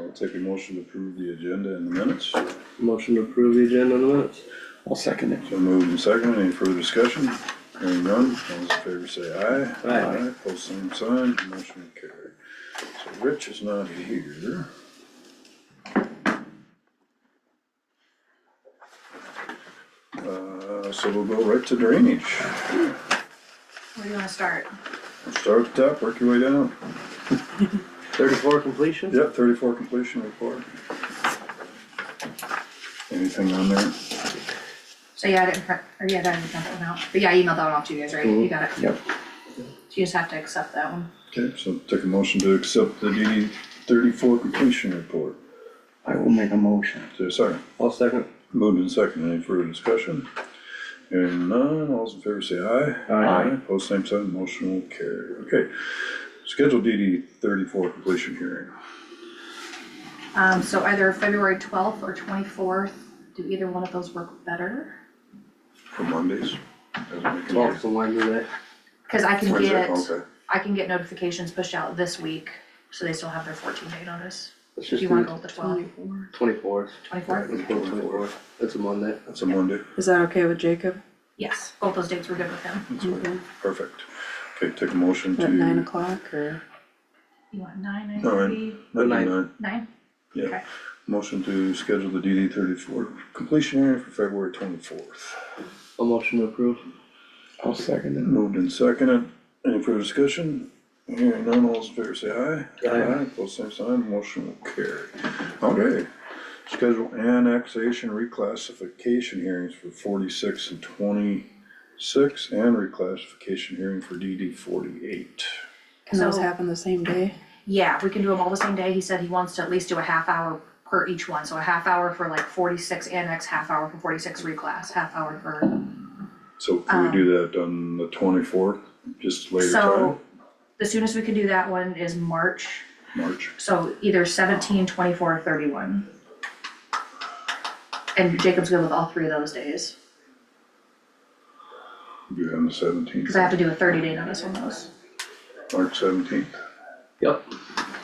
I'll take a motion to approve the agenda and the minutes. Motion to approve the agenda in the minutes. I'll second it. So moved and seconded. Any further discussion? Hearing none, all those in favor say aye. Aye. Post same sign, motion carried. So Rich is not here. So we'll go right to drainage. Where do you wanna start? Start at the top, work your way down. 34 completion? Yep, 34 completion report. Anything on there? So yeah, I didn't print, or yeah, I didn't print that one out, but yeah, I emailed that one off to you guys, right? You got it? Yep. You just have to accept that one. Okay, so take a motion to accept the DD 34 completion report. I will make a motion. Is there a second? I'll second. Moved and second. Any further discussion? Hearing none, all those in favor say aye. Aye. Post same sign, motion will carry. Okay. Schedule DD 34 completion hearing. So either February 12th or 24th, do either one of those work better? For Mondays. Doesn't make a 12th difference. and Wednesday. Cause I can Wednesday, get, okay. I can get notifications pushed out this week, so they still have their 14-day notice. Let's Do just you do wanna go with the 12th, 24th. 24th? Let's go 24th. It's a Monday. That's a Monday. Is that okay with Jacob? Yes, both those dates were good with him. That's fine. Perfect. Okay, take a motion to. At 9 o'clock or? You want 9, 9:30? 9. 9? Yeah. Okay. Motion to schedule the DD 34 completion hearing for February 24th. A motion to approve. I'll second it. Moved and seconded. Any further discussion? Hearing none, all those in favor say aye. Aye. Post same sign, motion will carry. Okay. Schedule annexation reclassification hearings for 46 and 26 and reclassification hearing for DD 48. Can those So- happen the same day? Yeah, we can do them all the same day. He said he wants to at least do a half hour per each one, so a half hour for like 46 annex, half hour for 46 reclass, half hour for. So can we do that on the 24th, just later time, So the soonest we can do that one is March, March? so either 17, 24, or 31. And Jacob's good with all three of those days, Do it on the 17th, cause I have to do a 30-day notice on those. March 17th. Yep.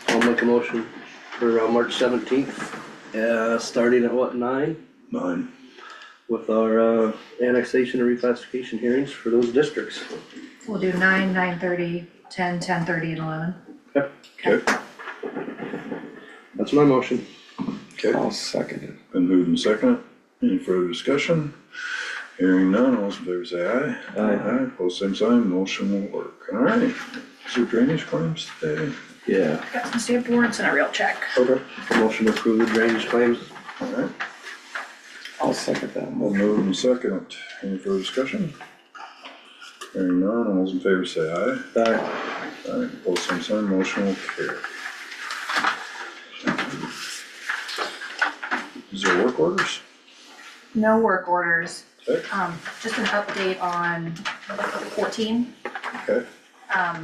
I'll make a motion for March 17th, starting at what, 9? 9. With our annexation and reclassification hearings for those districts. We'll do 9, 9:30, 10, 10:30, and 11. Yep. Okay, That's my motion. okay. I'll second it. Been moved and seconded. Any further discussion? Hearing none, all those in favor say aye. Aye. Post same sign, motion will work. All right. Is there drainage claims today? Yeah. Got some stamped warrants and a real check. Okay. Motion to approve the drainage claims. All right. I'll second that Been motion. moved and seconded. Any further discussion? Hearing none, all those in favor say aye. Aye. Aye. Post same sign, motion will carry. Is there work orders? No work orders. Okay. Just an update on 14. Okay.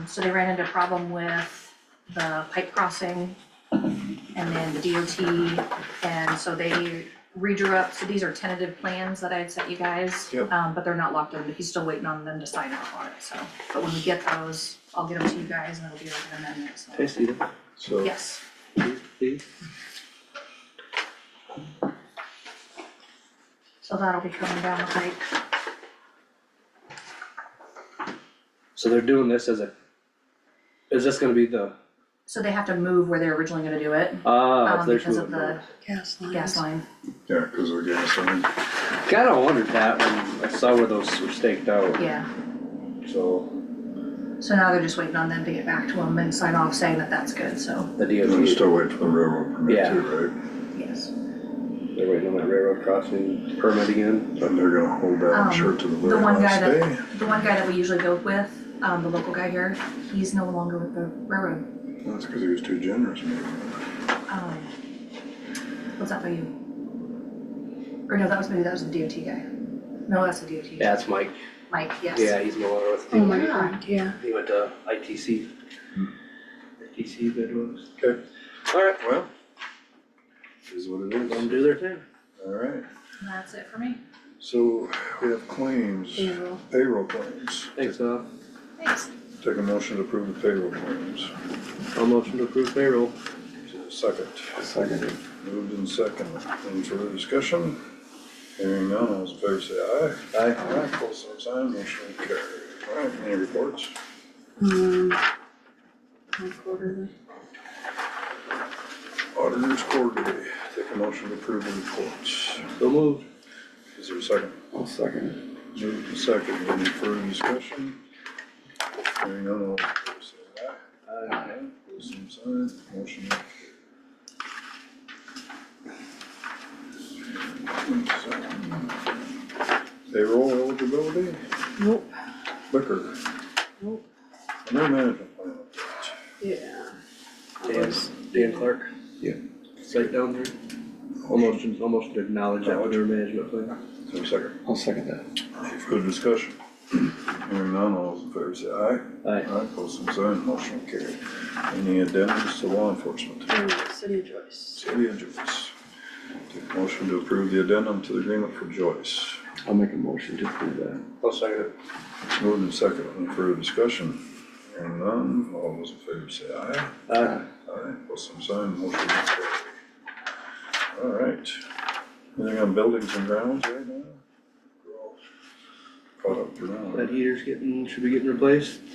So they ran into a problem with the pipe crossing and then the DOT, and so they redrew up, so these are tentative plans that I had sent you guys. Yep. But they're not locked in, but he's still waiting on them to sign off on it, so, but when we get those, I'll get them to you guys and it'll be like an amendment, so. Hey, Steve. So. Yes, Steve. so that'll be coming down the pipe. So they're doing this as a, is this gonna be the, So they have to move where they're originally gonna do it, they're because of moving the north. Gas lines. gas line. Yeah, because of the gas line. Kinda wondered that when I saw where those were staked out, Yeah, so so now they're just waiting on them to get back to them and sign off saying that that's good, so, the We're DOT, still waiting for the railroad permit Yeah. too, right? yes. they're waiting on that railroad crossing permit again. And they're gonna hold that, I'm sure, to the The very one guy last day. the one guy that we usually go with, the local guy here, he's no longer with the railroad. That's because he was too generous, maybe. What's that by you? Or no, that was the DOT guy. No, that's the DOT. Yeah, it's Mike. Mike, yes. Yeah, he's no longer with Oh the my DOT. god, yeah. He went to ITC. ITC bid was. Okay. Alright, Well, is what it let them is. do their thing. All right. And that's it for me. So we have claims, Payroll. payroll claims. Thanks, Thanks. Take a motion to approve the payroll claims. I'll motion to approve payroll. Is there a a second? I'll second it. Moved in second. Any further discussion? Hearing none, all those in favor say aye. Aye. Aye, pull same sign, motion will carry. Alright, any reports? One quarter. Auditor's quarterly, take a motion to approve the reports. So moved. Is there a second? I'll second it. Moved in second, any further discussion? Hearing none, all those in favor say aye. Aye. Pull same sign, motion will carry. Payroll eligibility, Nope, liquor, nope, no management plan update. yeah. Dan Clark. Yeah. Site down there. Almost to acknowledge that with their management plan. Is there a second? I'll second that. Any further discussion? Hearing none, all those in favor say aye. Aye. Aye, post same sign, motion will carry. Any addendums to law enforcement? City of Joyce. City of Joyce. Take a motion to approve the addendum to the agreement for Joyce. I'll make a motion to approve that. I'll second it. Moved in second, any further discussion? Hearing none, all those in favor say aye. Aye. Aye, post same sign, motion will carry. All right. Anything on buildings and grounds right now? We're all caught up for now. That heater's should be getting replaced, I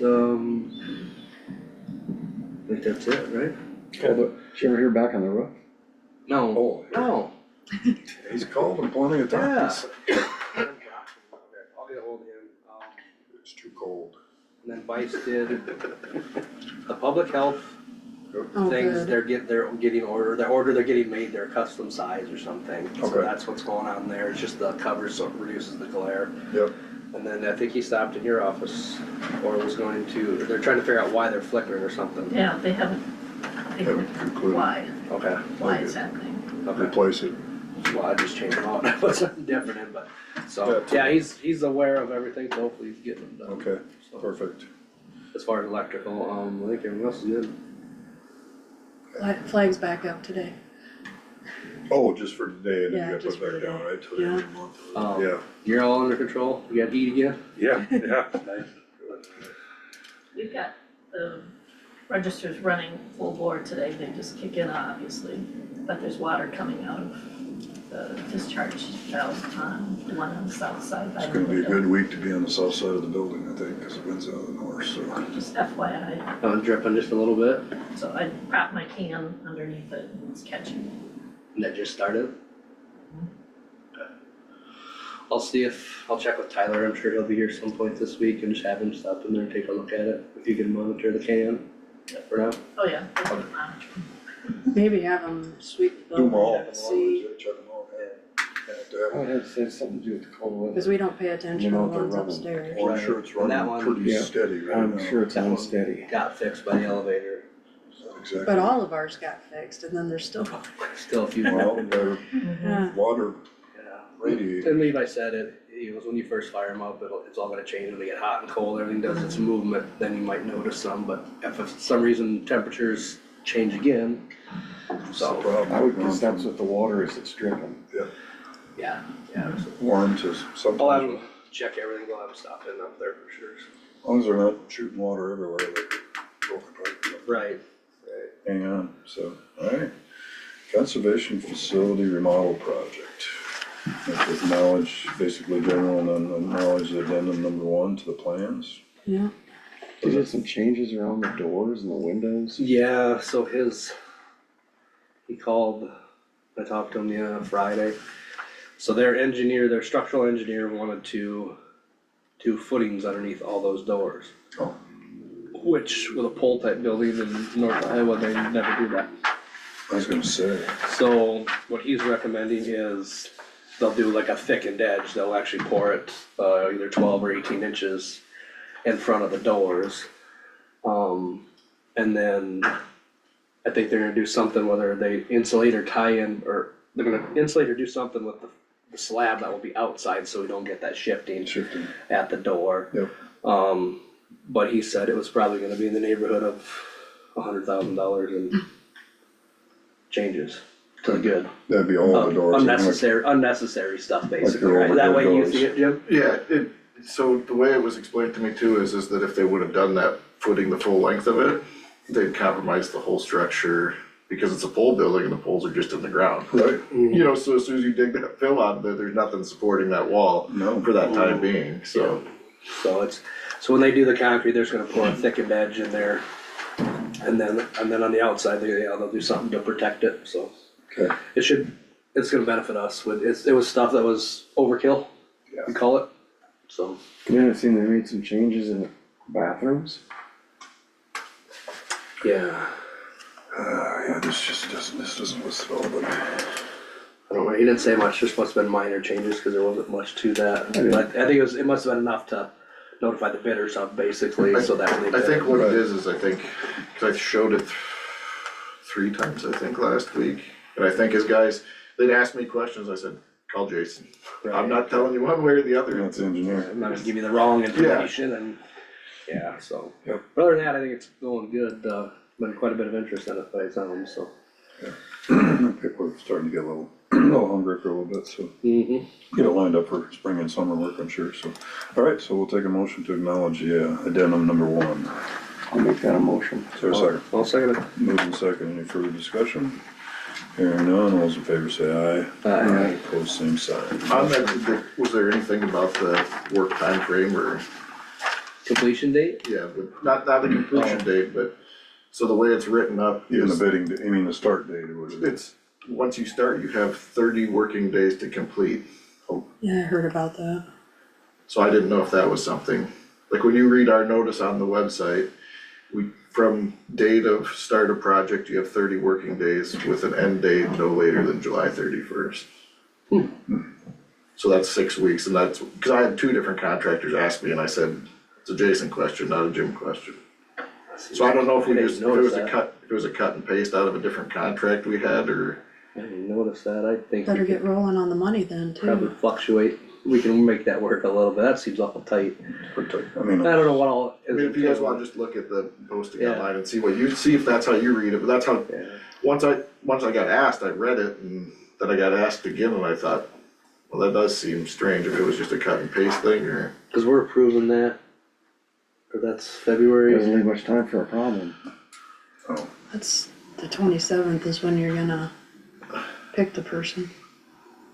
think that's it, right? Did you ever hear back on the roof? No. Oh, No. he's called him plenty of Yeah. times. I'll get ahold of him. It's too cold. And then Vice did the public health Oh, things, good. they're getting made, they're custom size or something. So Okay. that's what's going on there, it's just the cover so it reduces the glare. Yep. And then I think he stopped in your office, or was going to, they're trying to figure out why they're flickering or something. Yeah, they haven't figured Haven't concluded. why Okay, it's happening. okay. Replace it. Well, I just changed them out, I put something different in, but, so, Yeah, yeah, he's aware of everything, so hopefully he's getting them done. Okay, So, perfect. as far as electrical, I think everything else is good. Flag's back up today. Oh, just for today, and then Yeah, you gotta just put for it back down, today. right, till the end of the month? Yeah. You're all under control, you got heat again? Yeah, yeah. We've got the registers running full bore today, they just kick in obviously, but there's water coming out of the discharge valve on the one on the south side by It's the gonna be a window. good week to be on the south side of the building, I think, cause the wind's out of the north, so. Just FYI, Oh, dripping just a little bit, so I propped my can underneath it and it's catching. and that just started? Okay. I'll check with Tyler, I'm sure he'll be here some point this week and just have him stop in there and take a look at it, if you can monitor the can for now. Oh yeah, they'll be monitoring. Maybe have them sweep the Do them all. building, see, Check them all, yeah. Have to Oh, have- it has something to do with the cold weather. cause we don't pay attention to You the know they're ones running. upstairs. Well, I'm sure it's And that running one- pretty Yeah. steady right now. I'm sure it's That one- unsteady. Got fixed by the elevator, Exactly. But all of ours got fixed and then there's still, still a few. Well, the yeah, water Yeah. radiator, And Levi said it was when you first fire them up, it's all gonna change when they get hot and cold, everything does its movement, then you might notice some, but if for some reason temperatures change again, that's the so, problem. I would guess that's what the water is, it's dripping. yeah, yeah. Warm to I'll have sometimes, him check everything, we'll have him stop in up there for sure. as long as they're not shooting water everywhere, like broken pipe. Right. Hang on, so, alright. Conservation facility remodel project. With acknowledge, basically general and then acknowledge the addendum number 1 to the plans. yeah. They did some changes around the doors and the windows. Yeah, so he called, I talked to him, Friday. So their structural engineer wanted to do footings underneath all those doors. Oh. Which, with a pole type building in North Iowa, they never do that. I was gonna say, So what he's recommending is they'll do like a thickened edge, they'll actually pour it, either 12 or 18 inches in front of the doors. And then I think they're gonna do something, whether they insulate or tie in, or they're gonna insulate or do something with the slab that will be outside so we don't get that shifting shifting, at the door. yep, But he said it was probably gonna be in the neighborhood of $100,000 in changes to the good. that'd be all the doors. Unnecessary stuff basically, your right? Is that overhead way you doors. see it, Jim? Yeah, so the way it was explained to me too is that if they would have done that footing the full length of it, they'd compromise the whole structure because it's a pole building and the poles are just in the ground. Right, You know, so as soon as you dig that fill out there, there's nothing supporting that wall no. for that time being, so. So when they do the concrete, they're just gonna pour a thickened edge in there. And then on the outside, they'll do something to protect it, so. Okay. It's gonna benefit us it was stuff that was overkill, we call it, so. Yeah, I've seen they made some changes in the bathrooms. Yeah, Yeah, this doesn't list it all, but. I don't know, he didn't say much, just must have been minor changes, cause there wasn't much to that. But I think it must have been enough to notify the bidders of basically, so that when they I bid. think what it is I think, cause I showed it 3 times, I think, last week. And I think as guys, they'd ask me questions, I said, call Jason. I'm not telling you one way or the other. That's the engineer. I'm not gonna give you the wrong information and, yeah, so. Yep. But other than that, I think it's going good, been quite a bit of interest in it by some, so. People are starting to get a little hungry for a little bit, so get it lined up for spring and summer work, I'm sure, so. All right, so we'll take a motion to acknowledge, addendum number 1. I'll make that a motion. Is there a second? I'll second it. Moving second, any further discussion? Hearing none, all those in favor say aye. Aye. Opposed, same sign. On that, was there anything about the work time frame or, Completion date? yeah, but not the completion date, but, so the way it's written up Even the is, bidding, you mean the start date or what it is? it's, once you start, you have 30 working days to complete. Yeah, I heard about that. So I didn't know if that was something, like when you read our notice on the website, from date of start of project, you have 30 working days with an end date no later than July 31st. So that's 6 weeks, and that's, cause I had 2 different contractors ask me and I said, it's a Jason question, not a Jim question. So I don't know if we just, if it was a cut and paste out of a different contract we had, or, I didn't notice that, I think we Better get could rolling on the money then probably too. fluctuate, we can make that work a little bit, that seems awful tight. I mean, I don't know what all. I mean, if you guys wanna just look at the posting Yeah. online and see what you, see if that's how you read it, but that's how, Yeah, once I got asked, I read it, and then I got asked again, and I thought, well, that does seem strange if it was just a cut and paste thing, or, cause we're approving that, or that's February. Doesn't leave much time for a problem. oh, That's the 27th is when you're gonna pick the person.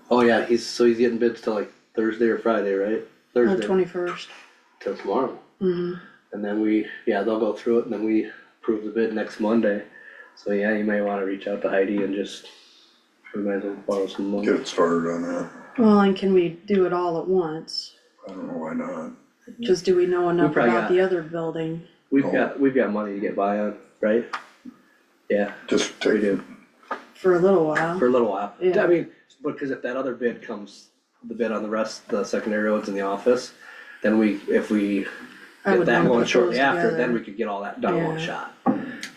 Oh yeah, he's getting bids till like Thursday or Friday, right? The Thursday 21st. till tomorrow. Mm-hmm. And then they'll go through it and then we approve the bid next Monday. So yeah, you may wanna reach out to Heidi and we might as well borrow some money. get it started on that. Well, and can we do it all at once? I don't know why not. Just do we know enough probably about got- the other building? We've got money to get by on, right? Yeah, Just we take, do, For a little while. for a little while. Yeah. I mean, because if that other bid comes, the bid on the rest, the secondary roads in the office, then if we I get would that wanna going put shortly those after, then together. we could get all that done in one Yeah. shot.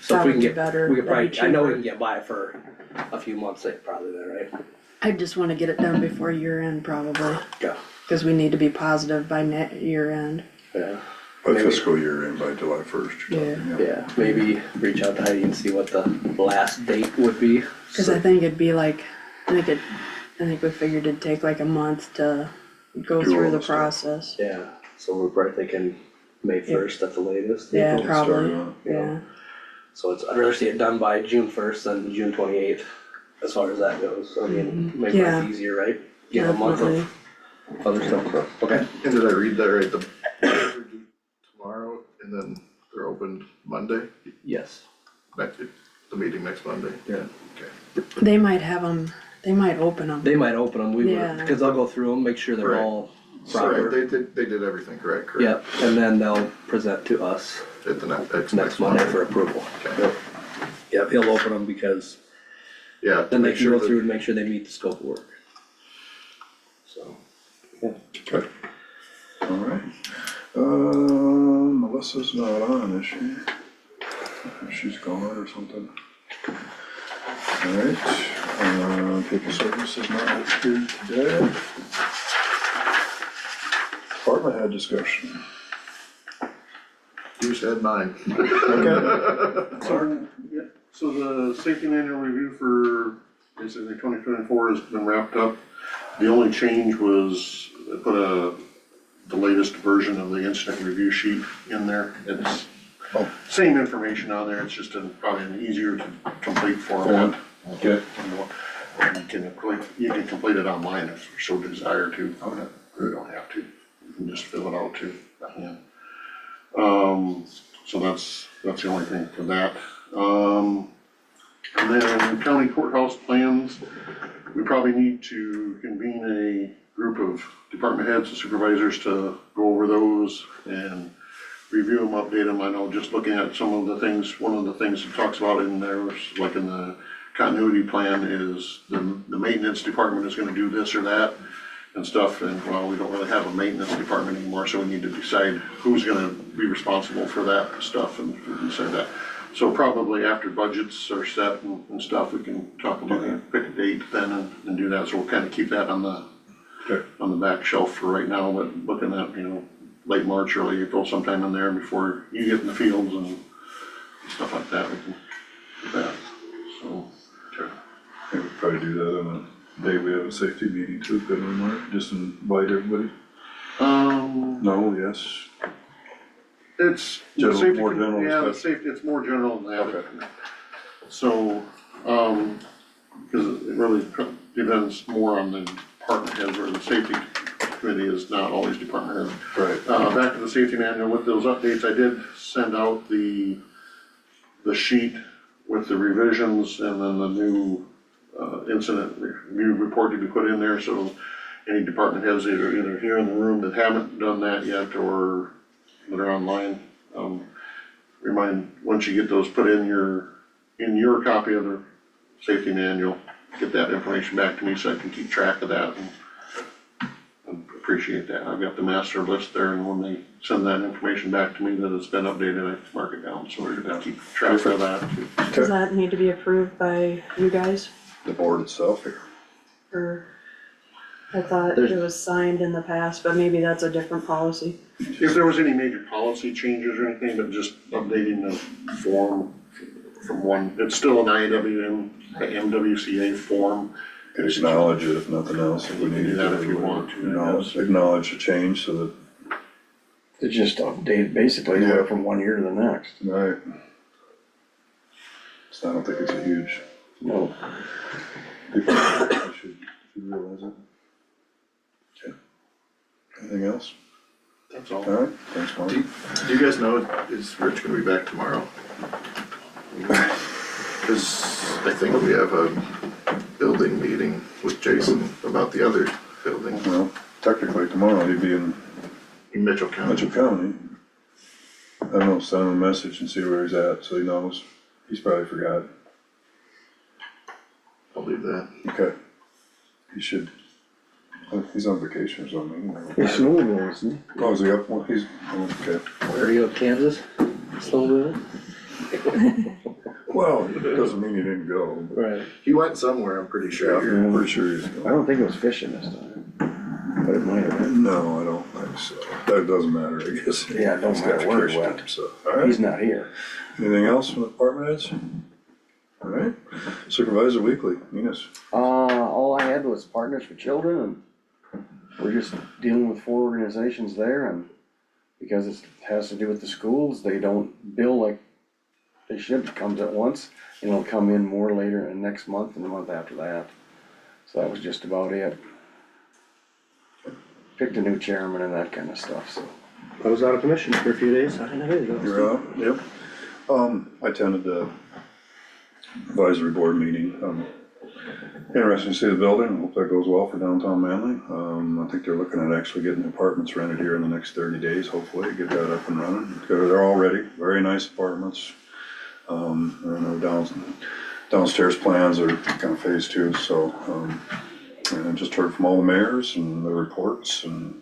So That if we would can be get, better. we could That'd probably, be I know we cheaper. can get by for a few months, probably there, right? I just wanna get it done before year end probably, Yeah. cause we need to be positive by year end. Yeah, by Maybe. fiscal year end by July 1st, you're talking, yeah, maybe reach out to Heidi and see what the last date would be. Cause I think it'd be like, I think we figured it'd take like a month to go Do all through the the stuff. process. Yeah, so we're probably thinking May 1st at the latest. Yeah, Get started probably, on it, yeah. So I'd rather see it done by June 1st than June 28th, as far as that goes. I mean, make Yeah. life easier, right? Get a month Definitely. of other stuff, so, okay. and did I read that right, the bids are due tomorrow, and then they're opened Monday, Yes. the meeting next Monday? Yeah. Okay. They might have them, they might open them. They might open them, Yeah. because I'll go through them, make sure they're Right. all So proper. they did everything correct? Yep, and then they'll present to us At the next Monday for approval. Okay. Yep. Yep, he'll open them because Yeah. to then they make can sure go that- through and make sure they meet the scope of work. So, Okay. All right. Melissa's not on, is she? She's gone or something. All right, people services not here today. Department head discussion. You said mine. Okay. So the safety manual review for basically 2024 has been wrapped up. The only change was I put the latest version of the incident review sheet in there. It's Oh. same information on there, it's just probably an easier to complete format. Okay. You know, and you can complete it online if you so desire to. Okay. You don't have to, you can just fill it out too, by hand. So that's the only thing for that. And then county courthouse plans, we probably need to convene a group of department heads and supervisors to go over those and review them, update them. I know just looking at some of the things, one of the things it talks about in there, like in the continuity plan, is the maintenance department is gonna do this or that and stuff, and well, we don't really have a maintenance department anymore, so we need to decide who's gonna be responsible for that stuff and decide that. So probably after budgets are set and stuff, we can talk about it, pick a date then and do that, so we'll kinda keep that on the back shelf for right now, but looking at, you know, late March, early April, sometime in there before you get in the fields and stuff like that, we can do that, so. We could probably do that on a day we have a safety meeting too, couldn't we, Mark? Just invite everybody? No, yes. It's. the General- safety more con- general Yeah, the discussion. safety, it's more general than that. Okay. So, cause it really depends more on the department heads, where the safety committee is not always department head. Right. Back to the safety manual, with those updates, I did send out the sheet with the revisions and then the new, incident review report to be put in there, so any department heads that are either here in the room that haven't done that yet or that are online, once you get those put in your copy of the safety manual, get that information back to me so I can keep track of that and appreciate that. I've got the master list there, and when they send that information back to me that it's been updated, I mark it down, so we're gonna keep track of that too. Does that need to be approved by you guys, The board itself here. or? I thought it was signed in the past, but maybe that's a different policy. If there was any major policy changes or anything, but just updating the form from one, it's still an MWCA form. Acknowledge it if nothing else, if we You can need do to. that if you want to, I guess. Acknowledge the change so that, It's just updated basically Yeah. from one year to the next. right. So I don't think it's a huge, No, people should realize it. Okay. Anything else? That's all. Alright, thanks, Mark. Do you guys know, is Rich gonna be back tomorrow? Cause I think we have a building meeting with Jason about the other building Well, technically tomorrow he'd be in in Mitchell County. Mitchell County. I don't know, send him a message and see where he's at, so he knows. He's probably forgot. I'll do that. Okay. He should, he's on vacation or something. he's snowmobiling, isn't he? Oh, is he up? Well, he's, okay. Where are you, up Kansas? Snowmobile? Well, it doesn't mean he didn't go, but Right. He went somewhere, I'm pretty sure. I'm pretty sure he's I going. don't think it was fishing this time, but it might have been. No, I don't think so. That doesn't matter, I guess. Yeah, it don't He's got matter where he vacation, went. so. Alright, He's not here. anything else from the department heads? Alright, Supervisor Weekly, Enos. All I had was Partners for Children, and we're just dealing with 4 organizations there, and because it has to do with the schools, they don't bill like they should. It comes at once, and it'll come in more later in next month and the month after that. So that was just about it. Picked a new chairman and that kind of stuff, so. I was out of commission for a few days, I didn't have anything else. You're up, yep. I attended the advisory board meeting. Interesting to see the building, hope that goes well for downtown Manly. I think they're looking at actually getting apartments rented here in the next 30 days, hopefully, get that up and running. They're all ready, very nice apartments. I know downstairs plans are kind of phase 2, so, and I just heard from all the mayors and the reports, and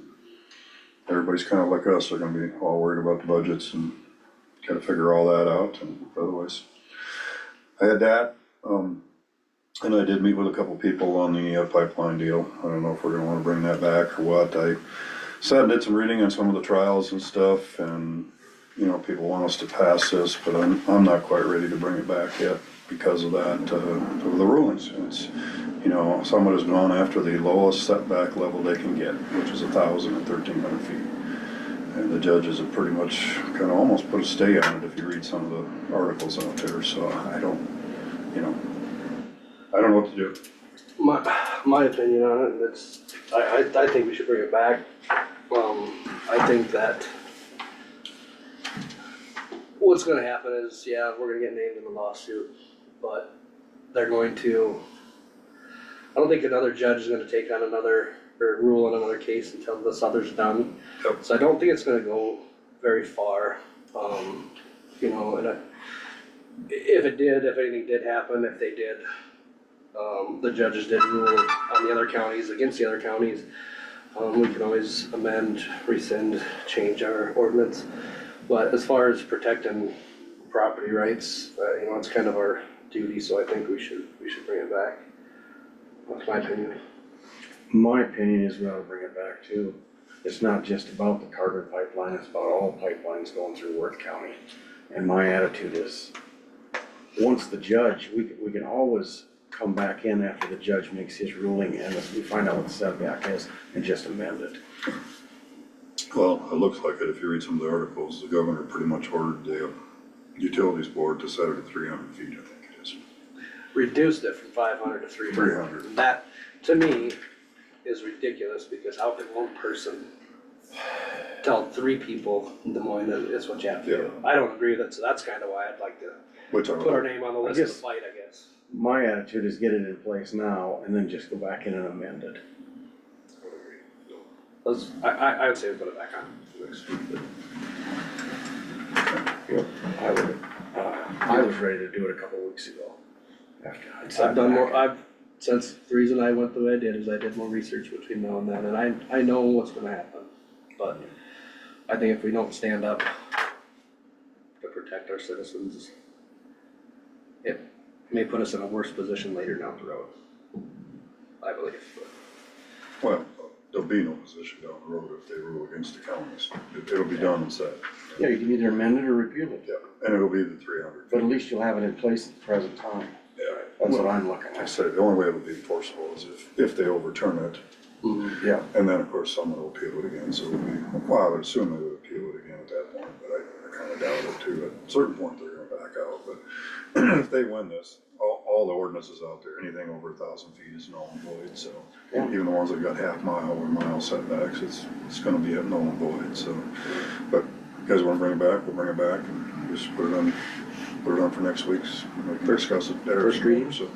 everybody's kind of like us, they're gonna be all worried about the budgets and gotta figure all that out, and otherwise. I had that, and I did meet with a couple people on the pipeline deal. I don't know if we're gonna wanna bring that back or what. I sat and did some reading on some of the trials and stuff, and, you know, people want us to pass this, but I'm not quite ready to bring it back yet because of that, of the rulings. It's, you know, someone has gone after the lowest setback level they can get, which is 1,000 and 1,300 feet. And the judges have pretty much kinda almost put a stay on it if you read some of the articles out there, so I don't, you know, I don't know what to do. My opinion on it, it's, I think we should bring it back. I think that what's gonna happen is, yeah, we're gonna get named in the lawsuit, but they're going to, I don't think another judge is gonna take on another, or rule on another case until this other's done. Yep. So I don't think it's gonna go very far, you know, and if it did, if anything did happen, if they did, the judges did rule on the other counties, against the other counties, we can always amend, rescind, change our ordinance. But as far as protecting property rights, you know, it's kind of our duty, so I think we should bring it back. That's my opinion. My opinion is we ought to bring it back too. It's not just about the Carter pipeline, it's about all pipelines going through Worth County. And my attitude is, once the judge, we can always come back in after the judge makes his ruling and we find out what the setback is and just amend it. Well, it looks like it, if you read some of the articles, the governor pretty much ordered the utilities board to set it at 300 feet, I think it is. Reduced it from 500 to 300. 300. That, to me, is ridiculous, because how can one person tell 3 people in Des Moines that it's what you have to do? I don't agree, that's kinda why I'd like to Which I put our name on the list to guess- fight, I guess. My attitude is get it in place now and then just go back in and amend it. I would say we put it back on. I was ready to do it a couple weeks ago. After I'd sat I've done back. more, since the reason I went the way I did is I did more research between now and then, and I know what's gonna happen. But I think if we don't stand up to protect our citizens, it may put us in a worse position later down the road, I believe. Well, there'll be no position down the road if they rule against the counties. It'll be done and said. Yeah, you can either amend it or repeal it, Yeah, and it'll be the 300. but at least you'll have it in place at the present time. Yeah. That's what I'm looking I at. said, the only way it'll be enforceable is if they overturn it, Yeah, and then, of course, someone will appeal it again, so it'll be, well, I would assume they would appeal it again at that point, but I kinda doubt it too. At a certain point, they're gonna back out, but if they win this, all the ordinances out there, anything over 1,000 feet is null and void, so. Yeah. Even the ones that got half mile or mile setbacks, it's gonna be at null and void, so. But you guys wanna bring it back, we'll bring it back and just put it on for next week's, we can discuss it there. First reading? So,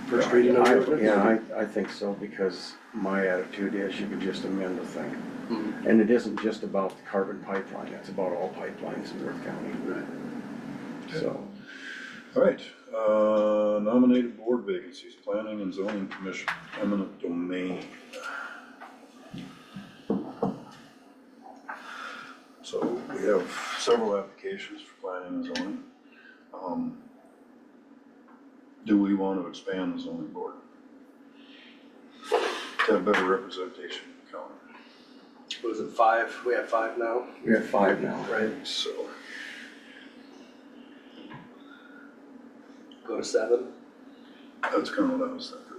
First reading of the ordinance? yeah, I think so, because my attitude is you could just amend the thing. Mhm. And it isn't just about the carbon pipeline, it's about all pipelines in Worth County. Right. So, all right, nominated board vacancies, planning and zoning commission, eminent domain. So we have several applications for planning and zoning. Do we want to expand the zoning board? To have better representation in the county, What is it, 5? We have 5 now, we have 5 now. right? so. Go to 7? That's kind of what I was thinking.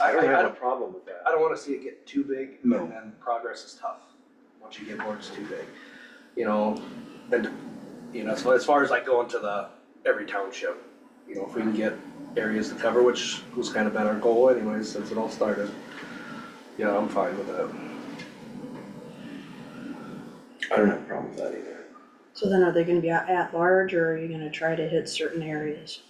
I don't have a I problem with that. don't wanna see it get too big, No. and then progress is tough, once you get boards too big. You know, and, you know, so as far as like going to every township, you know, if we can get areas to cover, which was kind of been our goal anyways, since it all started. Yeah, I'm fine with that. I don't have a problem with that either. So then are they gonna be at large, or are you gonna try to hit certain areas?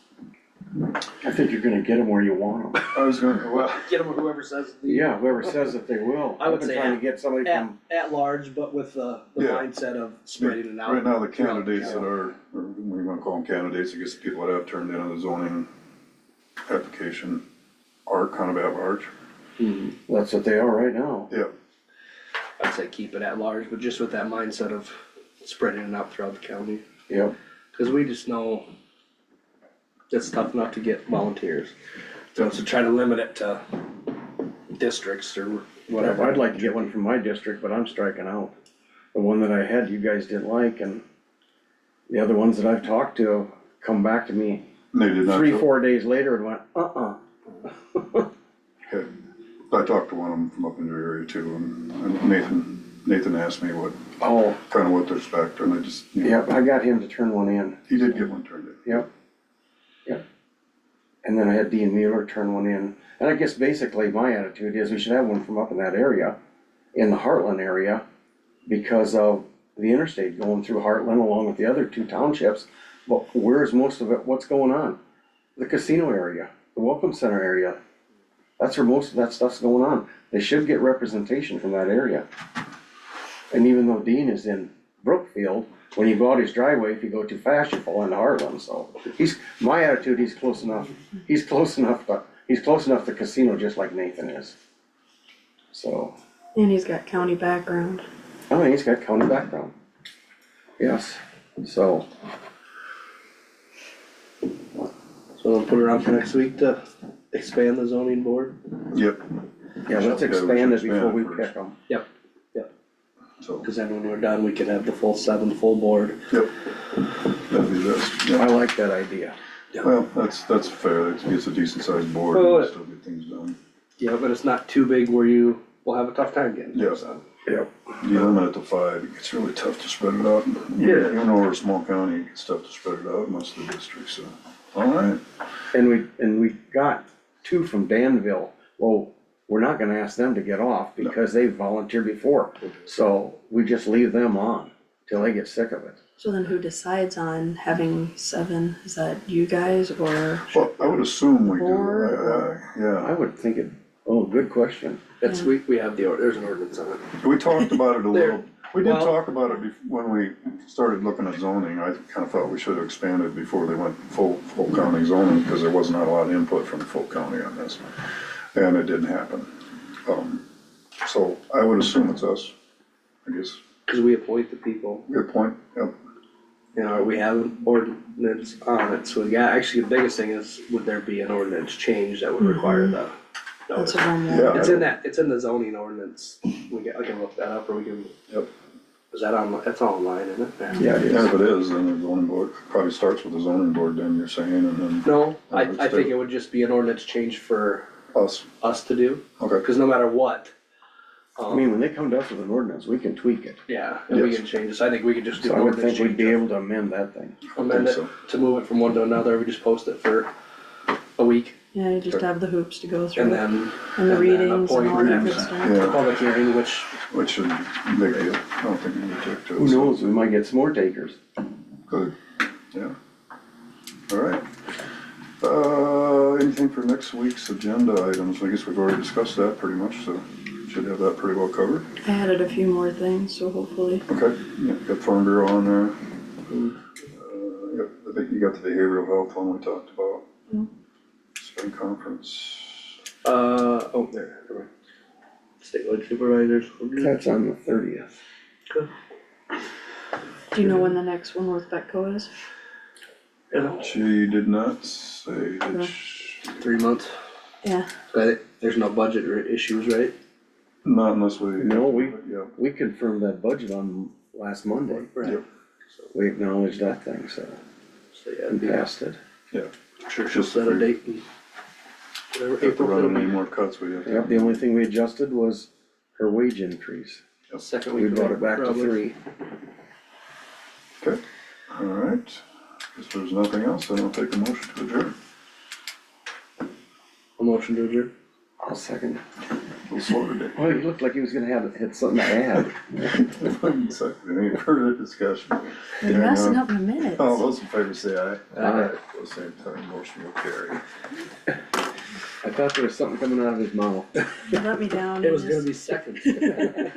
I think you're gonna get them where you want them. I was gonna, well, Get them whoever says. Yeah, whoever says that they will. I would I've been say trying to get somebody from, At large, but with the Yeah. mindset of spreading it out. right now, the throughout the candidates that county. are, or what do you wanna call them, candidates, I guess the people that have turned in the zoning application are kind of at large. that's what they are right now. Yeah. I'd say keep it at large, but just with that mindset of spreading it out throughout the county. Yep. Cause we just know it's tough enough to get volunteers. So to try to limit it to districts or whatever. I'd like to get one from my district, but I'm striking out. The one that I had, you guys didn't like, and the other ones that I've talked to come back to me They did not. 3, 4 days later and went, Okay. I talked to one of them from up in your area too, and Nathan asked me what, Oh, kind of what to expect, and I just, you know, yep, I got him to turn one in. he did get one turned in. Yep. Yep. And then I had Dean Mueller turn one in. And I guess basically my attitude is we should have one from up in that area, in the Heartland area, because of the interstate going through Heartland along with the other two townships. But where's most of it, what's going on? The casino area, the Welcome Center area. That's where most of that stuff's going on. They should get representation from that area. And even though Dean is in Brookfield, when you go out his driveway, if you go too fast, you fall into Heartland, so. My attitude, he's close enough to casino just like Nathan is. So, And he's got county background. I think he's got county background. Yes, so, So we'll put it on for next week to expand the zoning board. Yep, yeah, let's Yeah, we should expand it before expand we it pick them. so, Cause then when we're done, we can have the full 7 full board. yep, that'd be best. I Yeah. like that idea. Well, that's fair, it's a decent sized board, Well, and still get things done. Yeah, but it's not too big where you will have a tough time getting Yeah. things done. Yep. You limit it to 5, it gets really tough to spread it out. Yeah. Even though we're a small county, it gets tough to spread it out in most of the districts, so, alright. And we got 2 from Danville. Well, we're not gonna ask them to get off because they volunteered before. So we just leave them on till they get sick of it. So then who decides on having 7? Is that you guys or? Well, I would assume we do, Board or- yeah. I would think good question. It's, we have there's an ordinance on it. We talked about it a There- little, we did well- talk about it when we started looking at zoning. I kind of thought we should have expanded before they went full county zoning, because there was not a lot of input from the full county on this. And it didn't happen. So I would assume it's us, I guess. Cause we appoint the people, Good point, yep. you know, we have an ordinance on it, so yeah, actually the biggest thing is, would there be an ordinance change that would require the That's notice? what I'm Yeah. wondering. It's in the zoning ordinance, I can look that up, or we can. Yep. Is that on, it's online, isn't it? Yeah, it Yeah, is. if it is, then the zoning board, probably starts with the zoning board then, you're saying, and then No, I it's think it would just be an ordinance change for us. us to do, Okay, cause no matter what. I mean, when they come to us with an ordinance, we can tweak it. Yeah, and we Yes. can change this, I think we could just do So an I would ordinance think we'd be change, able to amend that thing. amend I it think to move it from one to another, we just post it for a week, Yeah, you just have the hoops to go and through then and the and then readings and appoint all that good readings. stuff. the yeah, public hearing, which, which should be a big deal. I don't think we need to take to it. Who knows, we might get some more takers. Good, yeah. All right. Anything for next week's agenda items? I guess we've already discussed that pretty much, so should have that pretty well covered. I added a few more things, so hopefully. Okay, yeah, got Farm Bureau on there. You got the behavioral health one we talked about. Yeah. Spring conference. oh, there, never mind. Statewide supervisors. That's on the 30th. Do you know when the next one with Betco is? She did not say that she, 3 months, Yeah, but there's no budget issues, right? not unless we. No, Yeah, We confirmed that budget on last Monday. Right. Yep. We acknowledged that thing, so, So yeah, and it'd be, passed it. yeah. I'm sure she'll set a date and whatever, If to April, run it'll any be more cuts, we have to. Yep, the only thing we adjusted was her wage increase. second We week. brought it back to probably. 3. Okay, all right. If there's nothing else, then I'll take a motion to adjourn. A motion to adjourn. I'll second. A little slow today. Oh, he looked like he was gonna had something to add. Second, any further discussion? you're messing up my minutes. All those in favor say aye. Aye. At the same time, motion will carry. I thought there was something coming out of his mouth. You let me down. It was Dennis. gonna be second.